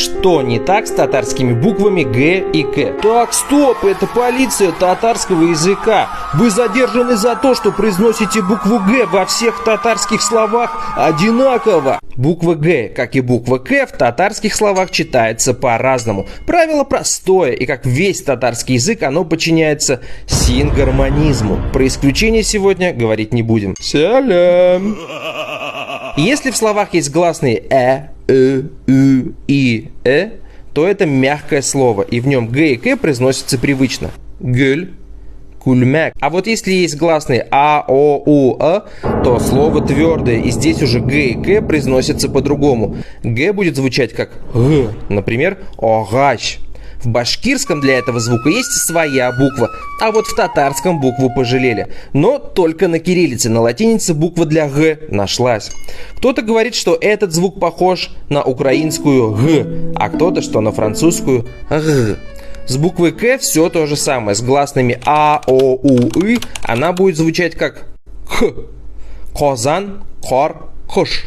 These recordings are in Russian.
Что не так с татарскими буквами Г и К? Так, стоп, это полиция татарского языка. Вы задержаны за то, что произносите букву Г во всех татарских словах одинаково. Буква Г, как и буква К, в татарских словах читается по-разному. Правило простое, и как весь татарский язык, оно подчиняется сингармонизму. Про исключение сегодня говорить не будем. Салям. Если в словах есть гласные и, то это мягкое слово, и в нем Г и К произносятся привычно. Гюль, кульмяк. А вот если есть гласные то слово твердое, и здесь уже Г и К произносятся по-другому. Г будет звучать как Г, например, огач. В башкирском для этого звука есть своя буква, а вот в татарском букву пожалели. Но только на кириллице, на латинице буква для Г нашлась. Кто-то говорит, что этот звук похож на украинскую Г, а кто-то, что на французскую Г. С буквой К все то же самое. С гласными и она будет звучать как Х. Козан, кор, кош.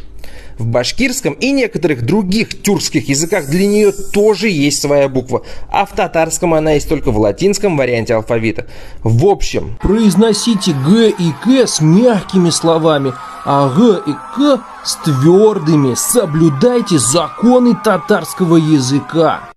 В башкирском и некоторых других тюркских языках для нее тоже есть своя буква, а в татарском она есть только в латинском варианте алфавита. В общем, произносите Г и К с мягкими словами, а Г и К с твердыми. Соблюдайте законы татарского языка.